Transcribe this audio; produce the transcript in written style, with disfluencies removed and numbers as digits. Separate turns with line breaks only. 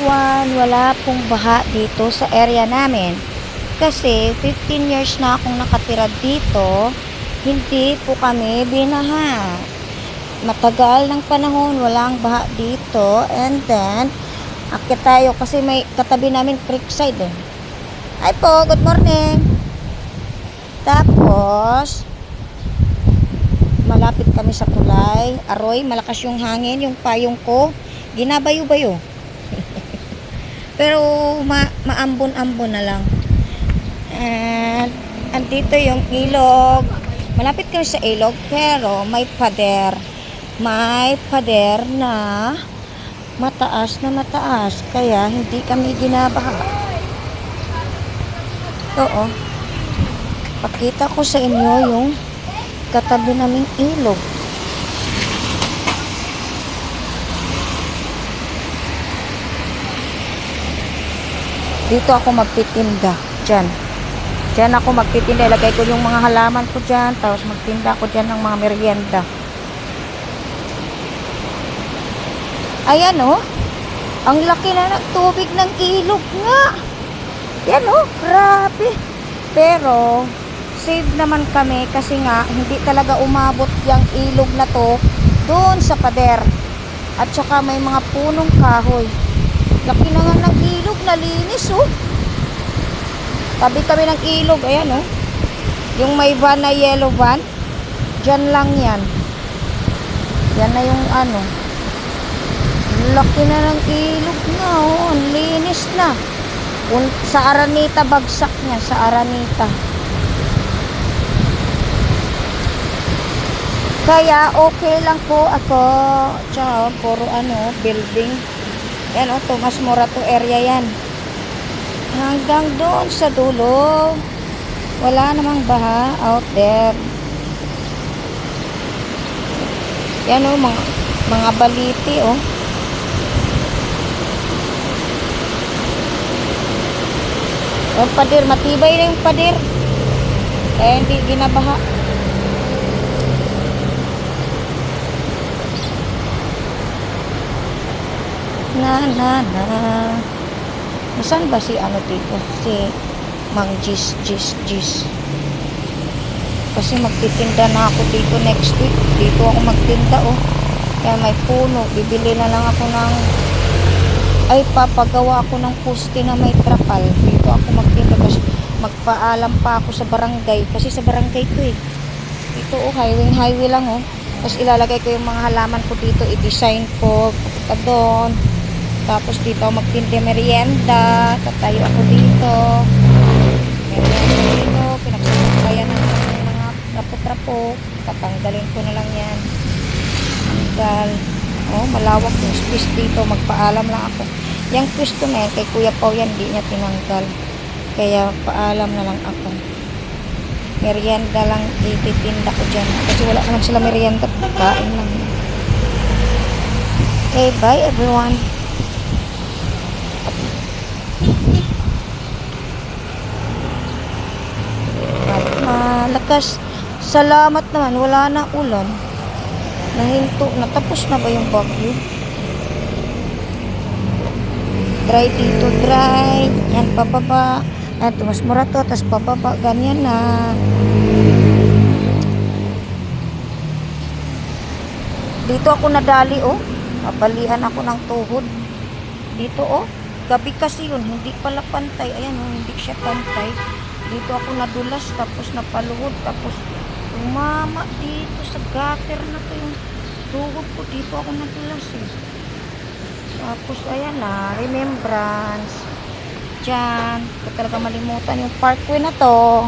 everyone, wala pong baha dito sa area namin. Kasi 15 years na akong nakatira dito, hindi po kami binaha. Matagal ng panahon, walang baha dito. And then, akit tayo kasi may katabi namin creekside eh. Hi po, good morning. Tapos, malapit kami sa tulay. Aroy, malakas yung hangin, yung payong ko ginabayo-bayo. Pero maambon-ambon na lang. And andito yung ilog. Malapit kami sa ilog pero may pader. May pader na mataas kaya hindi kami ginabaha. Oo. Pakita ko sa inyo yung katabi naming ilog. Dito ako magtitinda. Diyan ako magtitinda. Ilagay ko yung mga halaman ko dyan. Tapos magtinda ako dyan ng mga merienda. Ayan oh. Ang laki na ng tubig ng ilog nga. Yan oh. Grabe. Pero, save naman kami kasi nga, hindi talaga umabot yung ilog na to doon sa pader. At saka may mga punong kahoy. Laki na nga ng ilog, nalinis oh. Tabi kami ng ilog, ayan oh. Yung may van na yellow van, dyan lang yan. Yan na yung ano. Laki na ng ilog na oh, ang linis na. Sa Aranita bagsak niya, sa Aranita. Kaya okay lang po ako. Tsaka puro ano, building. Yan o, Tomas Morato area yan. Hanggang doon sa dulo. Wala namang baha out there. Yan o, mga baliti o. Yung pader, matibay na yung pader. Kaya hindi ginabaha. Na. Nasaan ba si ano dito? Si Mang Gis. Kasi magtitinda na ako dito next week. Dito ako magtinda oh. Kaya may puno. Bibili na lang ako ng papagawa ako ng poste na may trapal. Dito ako magtinda kasi magpaalam pa ako sa barangay. Kasi sa barangay ko eh. Dito oh, highway lang oh. Tapos ilalagay ko yung mga halaman ko dito. I-design ko. Pupunta doon. Tapos dito magtinda merienda. Tatayo ako dito. Merienda dito. Pinagsasabayan ng mga trapo-trapo. Tatanggalin ko na lang yan. Tanggal. Oh, malawak yung space dito. Magpaalam lang ako. Yung pwesto na yan, kay Kuya Pao yan, hindi niya tinanggal. Kaya paalam na lang ako. Merienda lang ititinda ko dyan. Kasi wala naman sila merienda. Kain lang. Okay, bye everyone. Malakas. Salamat naman. Wala na ulan. Nahinto. Natapos na ba yung bagyo? Dry dito. Dry. Yan pababa. Yan Tomas Morato. Tapos pababa. Ganyan na. Dito ako nadali oh. Mabalian ako ng tuhod. Dito oh. Gabi kasi yun. Hindi pala pantay. Ayan oh. Hindi siya pantay. Dito ako nadulas, tapos napaluhod, tapos umama dito sa gutter na to yung tuhod ko. Dito ako nadulas eh. Tapos ayan na, remembrance. Diyan, ko talaga malimutan yung parkway na to.